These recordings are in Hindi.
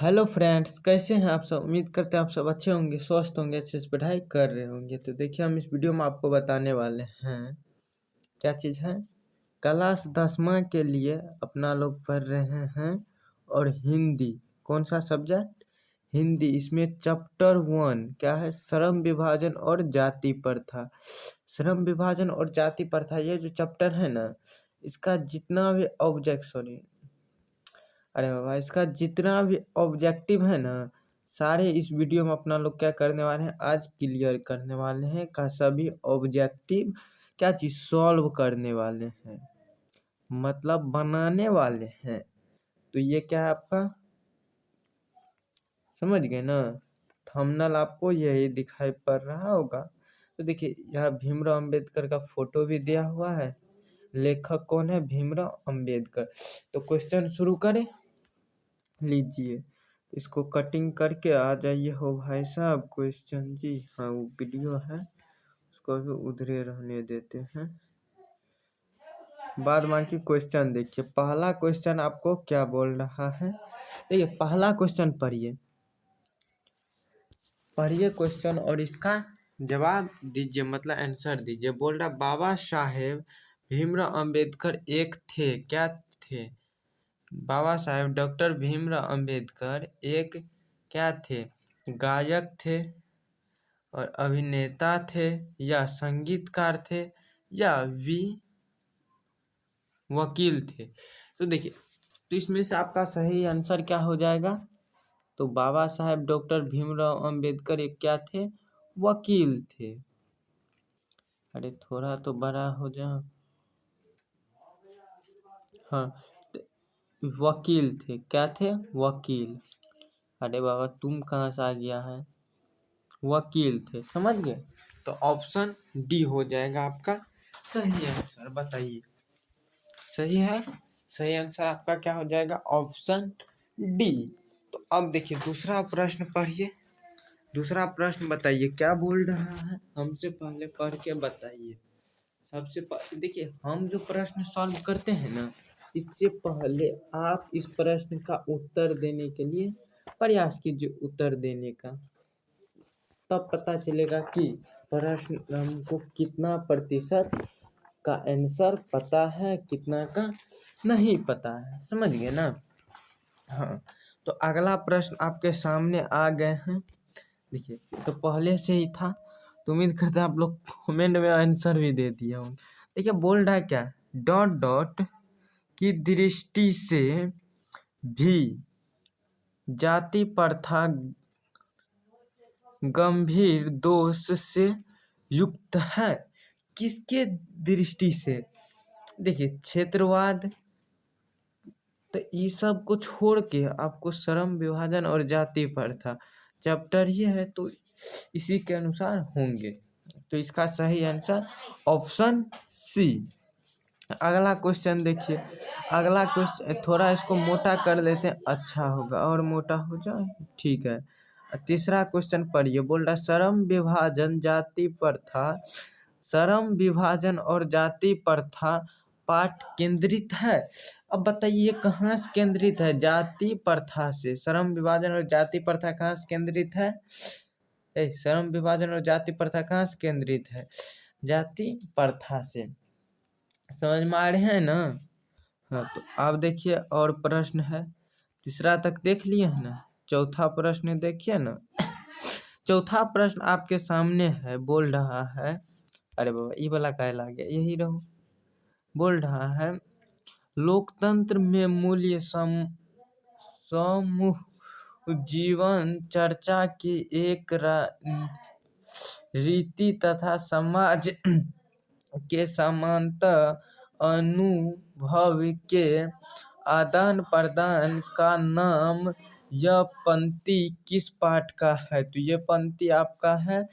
हेलो फ्रेंड्स, कैसे हैं आप सब। उम्मीद करते हैं आप सब अच्छे होंगे, स्वस्थ होंगे, अच्छे से पढ़ाई कर रहे होंगे। तो देखिए, हम इस वीडियो में आपको बताने वाले हैं क्या चीज़ है। क्लास 10वां के लिए अपना लोग पढ़ रहे हैं और हिंदी। कौन सा सब्जेक्ट? हिंदी। इसमें चैप्टर 1 क्या है? श्रम विभाजन और जाति प्रथा। श्रम विभाजन और जाति प्रथा, ये जो चैप्टर है ना, इसका जितना भी अरे बाबा, इसका जितना भी ऑब्जेक्टिव है ना, सारे इस वीडियो में अपना लोग क्या करने वाले हैं, आज क्लियर करने वाले हैं। का सभी ऑब्जेक्टिव क्या चीज़ सॉल्व करने वाले हैं, मतलब बनाने वाले हैं। तो ये क्या है आपका, समझ गए ना। थंबनेल आपको यही दिखाई पड़ रहा होगा। तो देखिए, यहाँ भीमराव अंबेडकर का फोटो भी दिया हुआ है। लेखक कौन है? भीमराव अंबेडकर। तो क्वेश्चन शुरू करें, लीजिए। इसको कटिंग करके आ जाइए हो भाई साहब। क्वेश्चन जी, हाँ वो वीडियो है, उसको भी उधरे रहने देते हैं। बाद बाकी क्वेश्चन देखिए। पहला क्वेश्चन आपको क्या बोल रहा है, देखिए पहला क्वेश्चन पढ़िए क्वेश्चन और इसका जवाब दीजिए, मतलब आंसर दीजिए। बोल रहा बाबा साहेब भीमराव अंबेडकर एक थे, क्या थे? बाबा साहेब डॉक्टर भीमराव अंबेडकर एक क्या थे? गायक थे और अभिनेता थे, या संगीतकार थे, या वकील थे। तो देखिए, तो इसमें से आपका सही आंसर क्या हो जाएगा? तो बाबा साहेब डॉक्टर भीमराव अंबेडकर एक क्या थे? वकील थे। अरे थोड़ा तो बड़ा हो जाओ। हाँ, वकील थे। क्या थे? वकील। अरे बाबा, तुम कहाँ से आ गया है? वकील थे, समझ गए। तो ऑप्शन डी हो जाएगा आपका सही आंसर। बताइए, सही है? सही आंसर आपका क्या हो जाएगा? Option D. तो अब देखिए, दूसरा प्रश्न पढ़िए। दूसरा प्रश्न बताइए क्या बोल रहा है, हमसे पहले पढ़ के बताइए। सबसे पहले देखिए, हम जो प्रश्न सॉल्व करते हैं ना, इससे पहले आप इस प्रश्न का उत्तर देने के लिए प्रयास कीजिए, उत्तर देने का। तब पता चलेगा कि प्रश्न हमको कितना प्रतिशत का आंसर पता है, कितना का नहीं पता है। समझ गए ना। हाँ, तो अगला प्रश्न आपके सामने आ गए हैं। देखिए, तो पहले से ही था, तो उम्मीद करते हैं आप लोग कमेंट में आंसर भी दे दिया होंगे। देखिए, बोल रहा है क्या, डॉट डॉट की दृष्टि से भी जाति प्रथा गंभीर दोष से युक्त है। किसके दृष्टि से? देखिए, क्षेत्रवाद, तो ये सब को छोड़ के आपको श्रम विभाजन और जाति प्रथा चैप्टर ये है, तो इसी के अनुसार होंगे। तो इसका सही आंसर ऑप्शन सी। अगला क्वेश्चन देखिए। अगला क्वेश्चन थोड़ा इसको मोटा कर लेते हैं, अच्छा होगा। और मोटा हो जाए, ठीक है। तीसरा क्वेश्चन पढ़िए। बोल रहा श्रम विभाजन जाति प्रथा, श्रम विभाजन और जाति प्रथा पाठ केंद्रित है। अब बताइए कहाँ से केंद्रित है? जाति प्रथा से। श्रम विभाजन और जाति प्रथा कहाँ से केंद्रित है? श्रम विभाजन और जाति प्रथा कहाँ से केंद्रित है? जाति प्रथा से। समझ में आ रहे हैं ना। हाँ, तो आप देखिए, और प्रश्न है। तीसरा तक देख लिए है ना, चौथा प्रश्न देखिए ना। चौथा प्रश्न आपके सामने है। बोल रहा है, अरे बाबा ये वाला कहला गया, यही रहो। बोल रहा है लोकतंत्र में मूल्य समूह जीवन चर्चा की एक रीति तथा समाज के समांतर अनुभव के आदान प्रदान का नाम यह पंक्ति किस पाठ का है? तो ये पंक्ति आपका है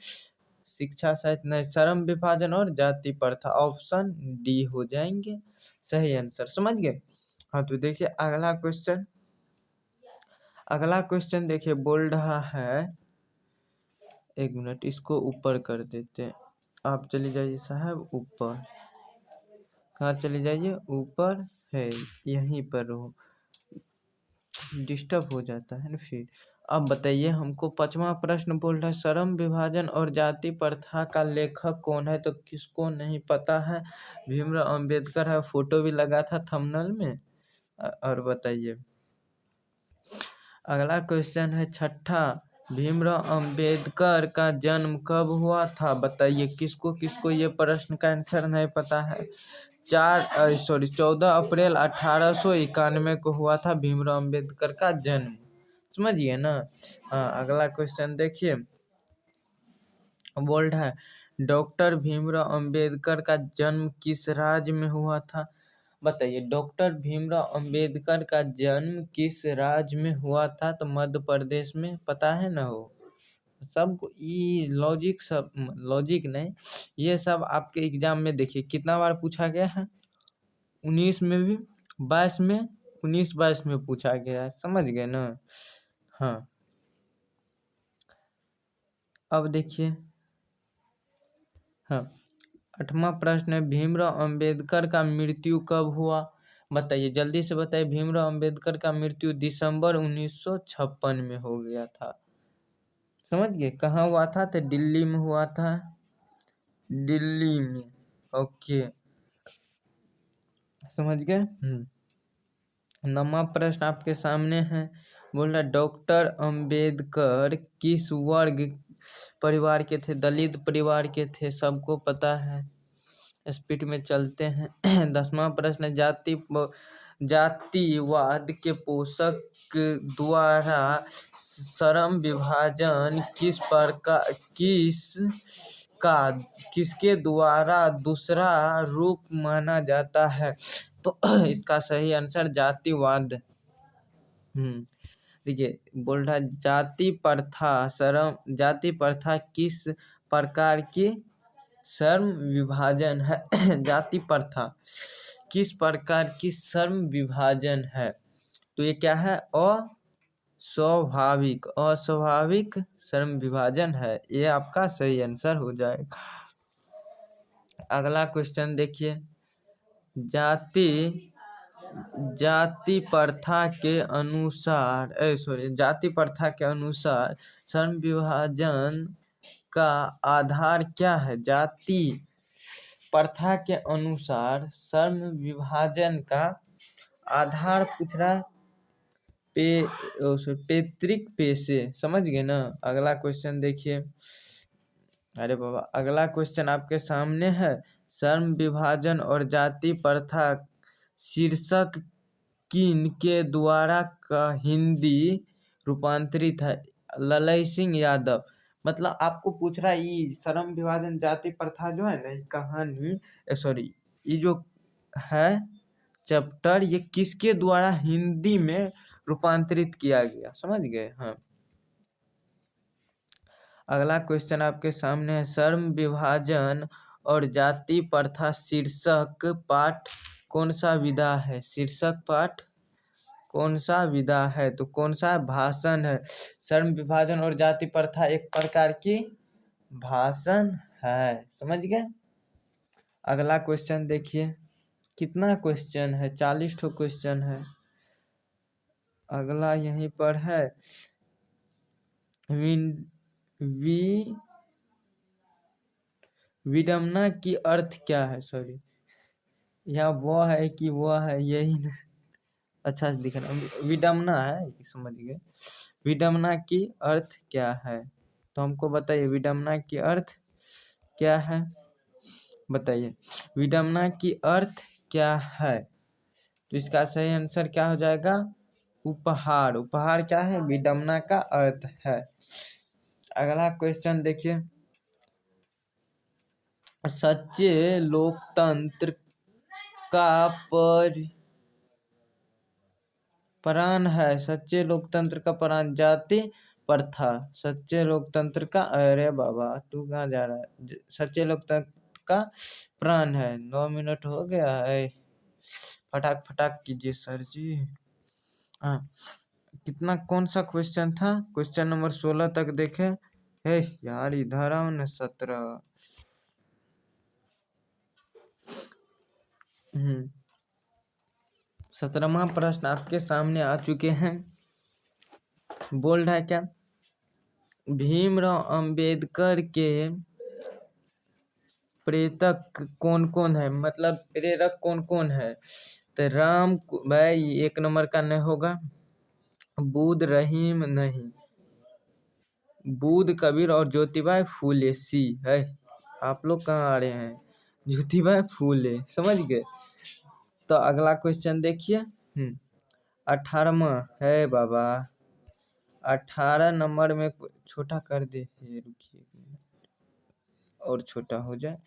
शिक्षा साहित्य, नहीं, श्रम विभाजन और जाति प्रथा। ऑप्शन डी हो जाएंगे सही आंसर। समझ गए। हाँ, तो देखिए अगला क्वेश्चन। अगला क्वेश्चन देखिए, बोल रहा है, एक मिनट इसको ऊपर कर देते हैं। आप चले जाइए साहब ऊपर। कहाँ चले जाइए? ऊपर है, यहीं पर रहो। डिस्टर्ब हो जाता है ना फिर। अब बताइए हमको 5वां प्रश्न बोल रहा है श्रम विभाजन और जाति प्रथा का लेखक कौन है, तो किसको नहीं पता है, भीमराव अंबेडकर है, फोटो भी लगा था थंबनेल में। और बताइए अगला क्वेश्चन है छठा, भीमराव अंबेडकर का जन्म कब हुआ था, बताइए किसको किसको ये प्रश्न का आंसर नहीं पता है। 14 अप्रैल 1891 को हुआ था भीमराव अंबेडकर का जन्म, समझिए ना। हाँ अगला क्वेश्चन देखिए, बोल्ड है डॉक्टर भीमराव अंबेडकर का जन्म किस राज्य में हुआ था, बताइए डॉक्टर भीमराव अंबेडकर का जन्म किस राज्य में हुआ था, तो मध्य प्रदेश में, पता है ना हो सबको। ये लॉजिक सब, लॉजिक नहीं, ये सब आपके एग्जाम में देखिए कितना बार पूछा गया है, 19 में भी, 22 में, 19-22 में पूछा गया है, समझ गए ना। हाँ अब देखिए, हाँ 8वां प्रश्न है भीमराव अंबेडकर का मृत्यु कब हुआ, बताइए जल्दी से बताइए। भीमराव अंबेडकर का मृत्यु दिसंबर 1956 में हो गया था, समझ गए। कहाँ हुआ था, तो दिल्ली में हुआ था, दिल्ली में। ओके समझ गए। 9वां प्रश्न आपके सामने है, बोल रहा डॉक्टर अंबेडकर किस वर्ग परिवार के थे, दलित परिवार के थे, सबको पता है। स्पीड में चलते हैं। 10वां प्रश्न, जातिवाद के पोषक द्वारा श्रम विभाजन किसके द्वारा दूसरा रूप माना जाता है, तो इसका सही आंसर जातिवाद। देखिए बोल रहा है जाति प्रथा किस प्रकार की श्रम विभाजन है। जाति प्रथा किस प्रकार की श्रम विभाजन है, तो ये क्या है, अस्वाभाविक श्रम विभाजन है, ये आपका सही आंसर हो जाएगा। अगला क्वेश्चन देखिए, जाति प्रथा के अनुसार श्रम विभाजन का आधार क्या है, जाति प्रथा के अनुसार श्रम विभाजन का आधार पूछ रहा है, पैतृक पेशे, समझ गए ना। अगला क्वेश्चन देखिए, अरे बाबा अगला क्वेश्चन आपके सामने है, श्रम विभाजन और जाति प्रथा शीर्षक किन के द्वारा का हिंदी रूपांतरित है, ललई सिंह यादव। मतलब आपको पूछ रहा है ये श्रम विभाजन जाति प्रथा जो है ना, कहानी सॉरी ये जो है चैप्टर, ये किसके द्वारा हिंदी में रूपांतरित किया गया, समझ गए। हाँ अगला क्वेश्चन आपके सामने है, श्रम विभाजन और जाति प्रथा शीर्षक पाठ कौन सा विधा है, शीर्षक पाठ कौन सा विधा है, तो कौन सा भाषण है। श्रम विभाजन और जाति प्रथा एक प्रकार की भाषण है, समझ गए। अगला क्वेश्चन देखिए, कितना क्वेश्चन है, 40 ठो क्वेश्चन है। अगला यहीं पर है, विडम्बना की अर्थ क्या है, सॉरी यहाँ वो है कि वो है, यही न... अच्छा दिख रहा, विडम्बना है, समझ गए। विडम्बना की अर्थ क्या है, तो हमको बताइए विडम्बना की अर्थ क्या है, बताइए विडम्बना की अर्थ क्या है, तो इसका सही आंसर क्या हो जाएगा, उपहार। उपहार क्या है, विडम्बना का अर्थ है। अगला क्वेश्चन देखिए, सच्चे लोकतंत्र का प्राण है, सच्चे लोकतंत्र का प्राण जाति प्रथा, सच्चे लोकतंत्र का, अरे बाबा तू कहाँ जा रहा है, सच्चे लोकतंत्र का प्राण है। 9 मिनट हो गया है, फटाक फटाक कीजिए सर जी। हाँ कितना, कौन सा क्वेश्चन था, क्वेश्चन नंबर 16 तक देखे। हे यार इधर आओ न, 17। 17वां प्रश्न आपके सामने आ चुके हैं। बोल्ड है क्या? भीमराव अंबेडकर के प्रेरक कौन कौन है, मतलब प्रेरक कौन कौन है? तो राम भाई 1 नंबर का नहीं होगा। बुद्ध रहीम नहीं, बुद्ध कबीर और ज्योतिबा फूले सी है। आप लोग कहाँ आ रहे हैं? ज्योतिबा फूले, समझ गए। तो अगला क्वेश्चन देखिए। 18वां है बाबा, 18 नंबर में छोटा कर दे, रुकिए और छोटा हो जाए।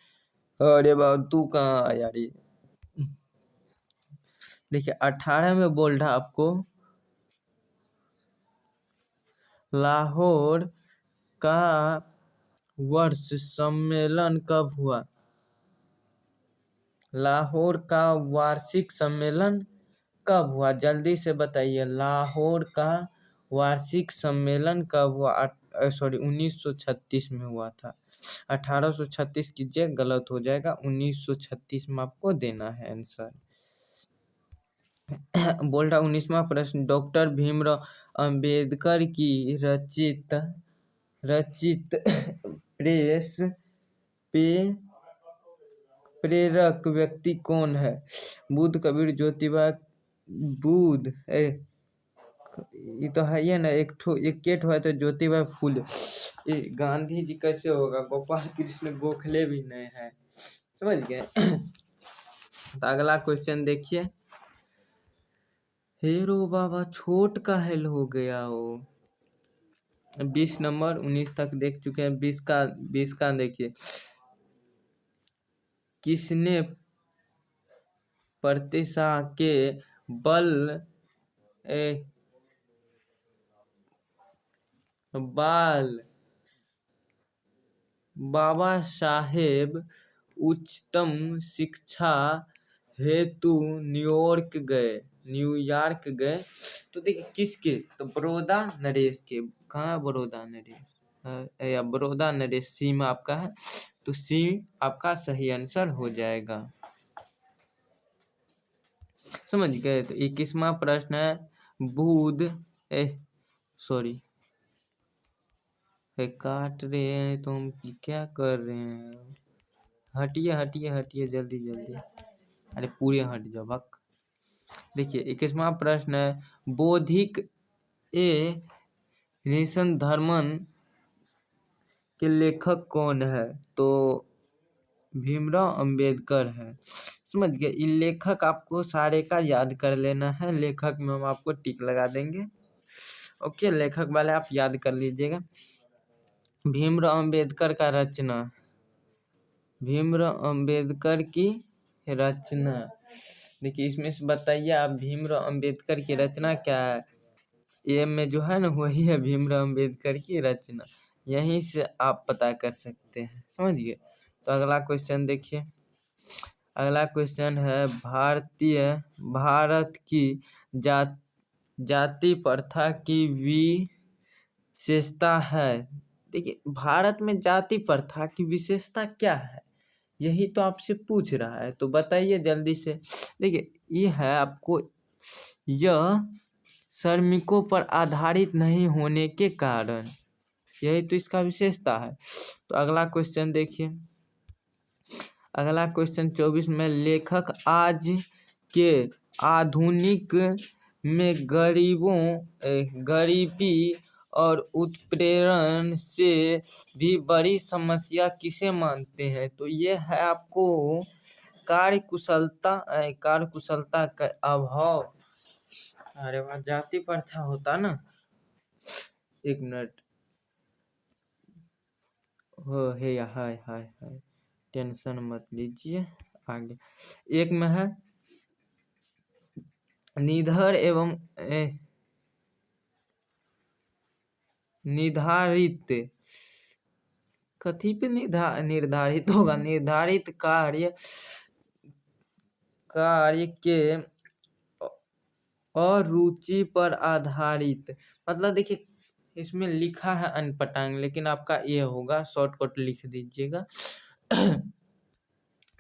अरे बाबा तू कहाँ आया रे? देखिए 18 में बोल रहा आपको, लाहौर का वर्ष सम्मेलन कब हुआ? लाहौर का वार्षिक सम्मेलन कब हुआ? जल्दी से बताइए, लाहौर का वार्षिक सम्मेलन कब हुआ? 1936 में हुआ था। 1836 कीजिए, गलत हो जाएगा। 1936 में आपको देना है आंसर। बोल रहा 19वां प्रश्न, डॉक्टर भीमराव अंबेडकर की रचित प्रेस पे प्रेरक व्यक्ति कौन है? बुद्ध कबीर ज्योतिबा, बुद्ध ये तो है ही ना, एक है तो ज्योतिबा फूले। ये गांधी जी कैसे होगा? गोपाल कृष्ण गोखले भी नहीं है, समझ गए। तो अगला क्वेश्चन देखिए। हेरो बाबा छोट का हेल हो गया हो। 20 नंबर 19 तक देख चुके हैं। 20 का देखिए, किसने प्रतिशा के बल बाबा साहेब उच्चतम शिक्षा हेतु न्यूयॉर्क गए? तो देखिए किसके? तो बड़ौदा नरेश के। कहाँ बड़ौदा नरेश? या बड़ौदा नरेश सी में आपका है, तो सी आपका सही आंसर हो जाएगा, समझ गए। तो 21वां प्रश्न है, बुद्ध सॉरी काट रहे हैं तो हम क्या कर रहे हैं? हटिए जल्दी जल्दी, अरे पूरे हट जाओ भक। देखिए 21वां प्रश्न है, बौद्धिक नेशन धर्मन के लेखक कौन है? तो भीमराव अंबेडकर है, समझ गए। ये लेखक आपको सारे का याद कर लेना है, लेखक में हम आपको टिक लगा देंगे। ओके, लेखक वाले आप याद कर लीजिएगा। भीमराव अंबेडकर का रचना, भीमराव अंबेडकर की रचना, देखिए इसमें से बताइए आप, भीमराव अंबेडकर की रचना क्या है? ये में जो है ना वही है भीमराव अंबेडकर की रचना, यहीं से आप पता कर सकते हैं, समझ गए। तो अगला क्वेश्चन देखिए। अगला क्वेश्चन है, भारत की जाति प्रथा की विशेषता है। देखिए भारत में जाति प्रथा की विशेषता क्या है, यही तो आपसे पूछ रहा है, तो बताइए जल्दी से। देखिए ये है आपको, यह श्रमिकों पर आधारित नहीं होने के कारण, यही तो इसका विशेषता है। तो अगला क्वेश्चन देखिए। अगला क्वेश्चन 24 में, लेखक आज के आधुनिक में गरीबी और उत्पीड़न से भी बड़ी समस्या किसे मानते हैं? तो ये है आपको कार्यकुशलता का अभाव। अरे वाह, जाति प्रथा होता ना। 1 मिनट हो है, हाय हाय हाय, टेंशन मत लीजिए। आगे 1 में है, निधर एवं निर्धारित, कथी पे निर्धारित होगा? निर्धारित कार्य के अरुचि पर आधारित, मतलब देखिए इसमें लिखा है अनपटांग, लेकिन आपका ये होगा, शॉर्टकट लिख दीजिएगा।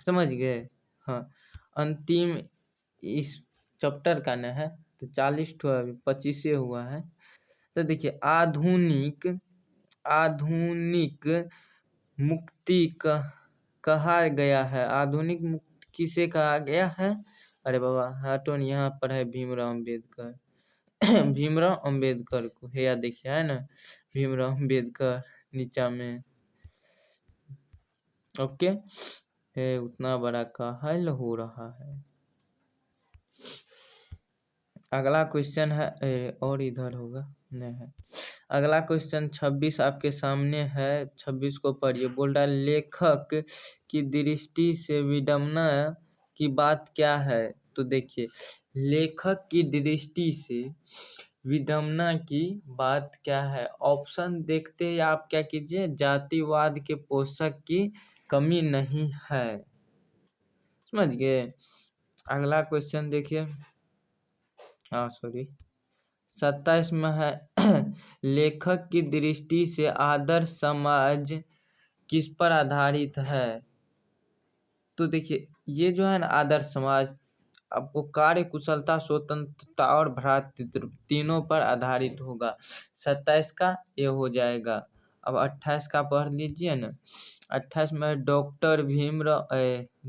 समझ गए। हाँ, अंतिम इस चैप्टर का न है, तो 40 25 हुआ है। तो देखिए आधुनिक मुक्ति कहा गया है। आधुनिक मुक्ति किसे कहा गया है? अरे बाबा हटो नहीं, यहाँ पर है भीमराव अम्बेडकर। भीमराव अम्बेडकर को है, या देखिए है ना भीमराव अम्बेडकर नीचा में। ओके, उतना बड़ा काहल हो रहा है। अगला क्वेश्चन है और इधर होगा नहीं है। अगला क्वेश्चन 26 आपके सामने है, 26 को पढ़िए। बोल रहा लेखक की दृष्टि से विडंबना की बात क्या है? तो देखिए लेखक की दृष्टि से विडंबना की बात क्या है? ऑप्शन देखते ही आप क्या कीजिए, जातिवाद के पोषक की कमी नहीं है। समझ गए? अगला क्वेश्चन देखिए, सॉरी 27 में है लेखक की दृष्टि से आदर्श समाज किस पर आधारित है? तो देखिए ये जो है ना आदर्श समाज आपको कार्य कुशलता, स्वतंत्रता और भ्रातृत्व तीनों पर आधारित होगा। 27 का ये हो जाएगा। अब 28 का पढ़ लीजिए ना। 28 में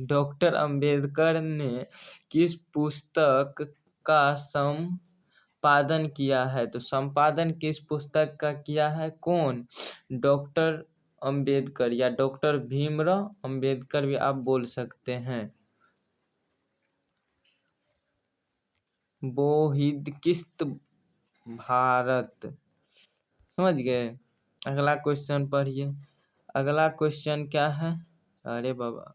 डॉक्टर अंबेडकर ने किस पुस्तक का संपादन किया है? तो संपादन किस पुस्तक का किया है? कौन? डॉक्टर अंबेडकर या डॉक्टर भीमराव अंबेडकर भी आप बोल सकते हैं। बोहिदकिस्त भारत। समझ गए? अगला क्वेश्चन पढ़िए। अगला क्वेश्चन क्या है? अरे बाबा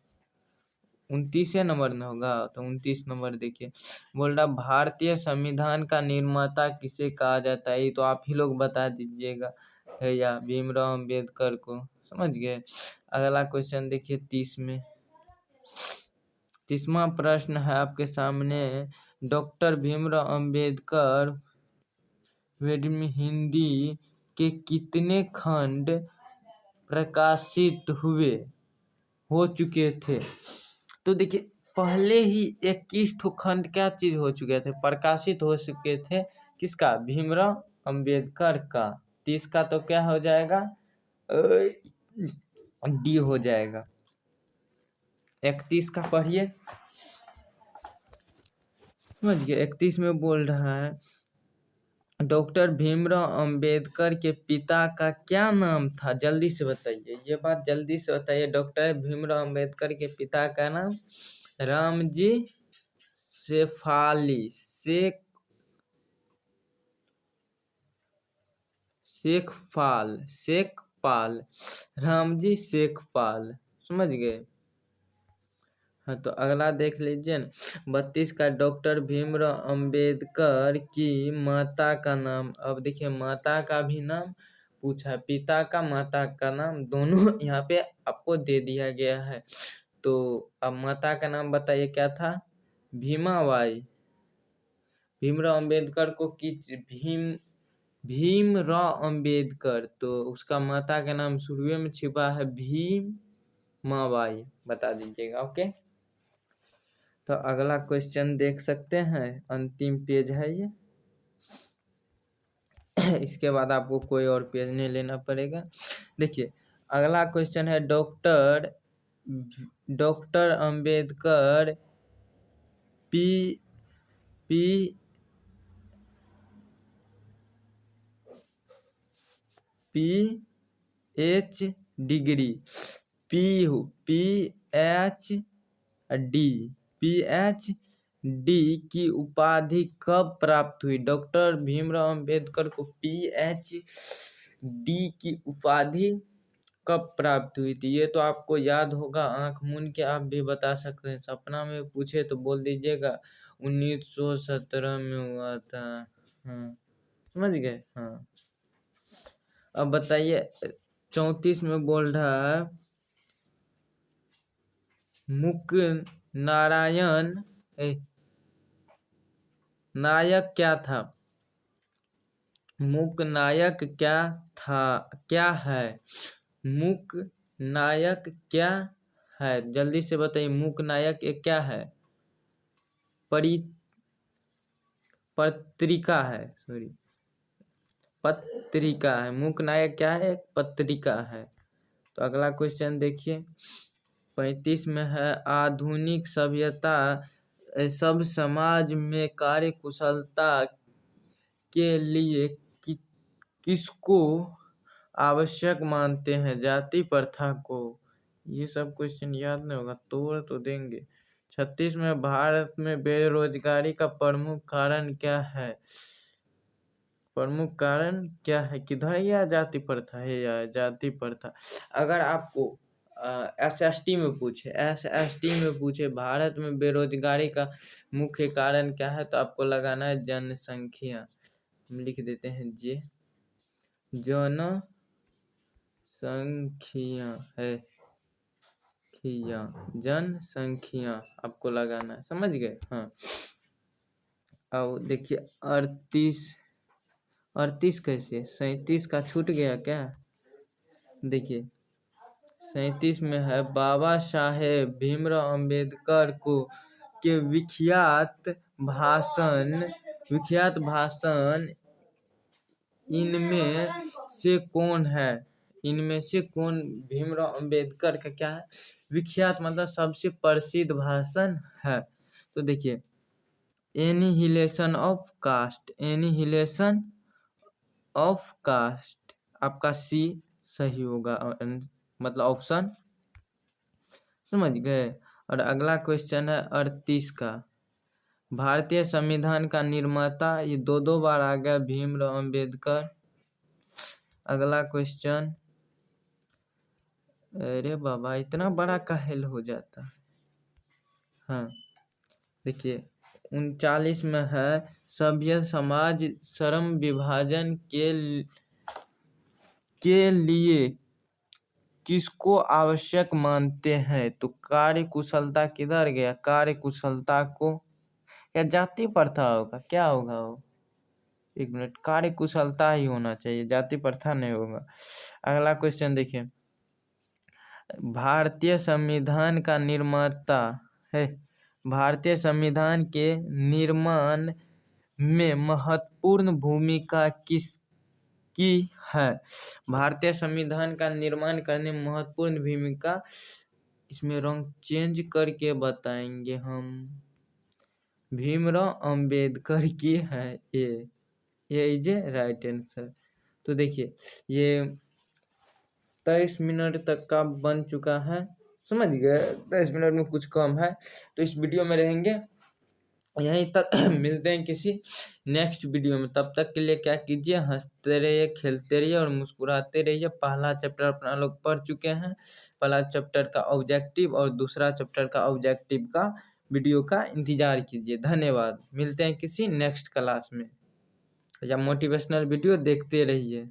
29 नंबर में होगा, तो 29 नंबर देखिए। बोल रहा भारतीय संविधान का निर्माता किसे कहा जाता है? ये तो आप ही लोग बता दीजिएगा, है या भीमराव अंबेडकर को। समझ गए? अगला क्वेश्चन देखिए 30वां प्रश्न है आपके सामने। डॉक्टर भीमराव अंबेडकर हिंदी के कितने खंड प्रकाशित हो चुके थे? तो देखिए पहले ही 21 खंड क्या चीज हो चुके थे, प्रकाशित हो चुके थे। किसका? भीमराव अंबेडकर का। 30 का तो क्या हो जाएगा? डी हो जाएगा। 31 का पढ़िए। समझ गए? 31 में बोल रहा है डॉक्टर भीमराव अंबेडकर के पिता का क्या नाम था? जल्दी से बताइए, ये बात जल्दी से बताइए। डॉक्टर भीमराव अंबेडकर के पिता का नाम रामजी शेफाली शेखपाल रामजी शेखपाल। समझ गए? हाँ, तो अगला देख लीजिए ना। 32 का डॉक्टर भीमराव अंबेडकर की माता का नाम। अब देखिए माता का भी नाम पूछा, पिता का माता का नाम दोनों यहाँ पे आपको दे दिया गया है। तो अब माता का नाम बताइए क्या था? भीमाबाई। भीमराव अंबेडकर को भीमराव अंबेडकर, तो उसका माता का नाम शुरू में छिपा है भीमाबाई, बता दीजिएगा। ओके, तो अगला क्वेश्चन देख सकते हैं, अंतिम पेज है ये। इसके बाद आपको कोई और पेज नहीं लेना पड़ेगा। देखिए अगला क्वेश्चन है doctor Ambedkar pH degree PhD की उपाधि कब प्राप्त हुई? डॉक्टर भीमराव अंबेडकर को पीएचडी की उपाधि कब प्राप्त हुई थी? ये तो आपको याद होगा, आंख मूंद के आप भी बता सकते हैं। सपना में पूछे तो बोल दीजिएगा 1917 में हुआ था। हाँ समझ गए? हाँ, अब बताइए 34 में बोल रहा है नायक क्या था? मूक नायक क्या है? मूक नायक क्या है? जल्दी से बताइए, मूक नायक क्या है? पत्रिका है, सॉरी पत्रिका है। मूक नायक क्या है? एक पत्रिका है। तो अगला क्वेश्चन देखिए 35 में है आधुनिक सभ्यता सब समाज में कार्य कुशलता के लिए किसको आवश्यक मानते हैं? जाति प्रथा को। ये सब क्वेश्चन याद नहीं होगा, तोड़ तो देंगे। 36 में भारत में बेरोजगारी का प्रमुख कारण क्या है? प्रमुख कारण क्या है? किधर? या जाति प्रथा है, या जाति प्रथा। अगर आपको SST में पूछे भारत में बेरोजगारी का मुख्य कारण क्या है, तो आपको लगाना है जनसंख्या। हम लिख देते हैं जनसंख्या है, जनसंख्या आपको लगाना है, समझ गए? हाँ। अब देखिए 38 कैसे? 37 का छूट गया क्या? देखिए 37 में है बाबा साहेब भीमराव अंबेडकर को के विख्यात भाषण इनमें से कौन है? इनमें से कौन भीमराव अंबेडकर का क्या है? विख्यात मतलब सबसे प्रसिद्ध भाषण है। तो देखिए एनिहिलेशन ऑफ कास्ट आपका C सही होगा, मतलब ऑप्शन, समझ गए? और अगला क्वेश्चन है 38 का भारतीय संविधान का निर्माता, ये दो बार आ गया भीमराव अंबेडकर। अगला क्वेश्चन, अरे बाबा इतना बड़ा काहेल हो जाता है। हाँ देखिए 39 में है सभ्य समाज श्रम विभाजन के लिए किसको आवश्यक मानते हैं? तो कार्य कुशलता किधर गया? कार्य कुशलता को, या जाति प्रथा होगा? क्या होगा वो? एक मिनट, कार्य कुशलता ही होना चाहिए, जाति प्रथा नहीं होगा। अगला क्वेश्चन देखिए भारतीय संविधान का निर्माता है, भारतीय संविधान के निर्माण में महत्वपूर्ण भूमिका किसकी है? भारतीय संविधान का निर्माण करने में महत्वपूर्ण भूमिका, इसमें रंग चेंज करके बताएंगे हम, भीमराव अंबेडकर की है। ये इज राइट आंसर। तो देखिए ये 23 मिनट तक का बन चुका है, समझ गए? 23 मिनट में कुछ कम है, तो इस वीडियो में रहेंगे यहीं तक। मिलते हैं किसी नेक्स्ट वीडियो में, तब तक के लिए क्या कीजिए, हंसते रहिए, खेलते रहिए और मुस्कुराते रहिए। पहला चैप्टर अपना लोग पढ़ चुके हैं, पहला चैप्टर का ऑब्जेक्टिव और दूसरा चैप्टर का ऑब्जेक्टिव का वीडियो का इंतजार कीजिए। धन्यवाद। मिलते हैं किसी नेक्स्ट क्लास में, या मोटिवेशनल वीडियो देखते रहिए।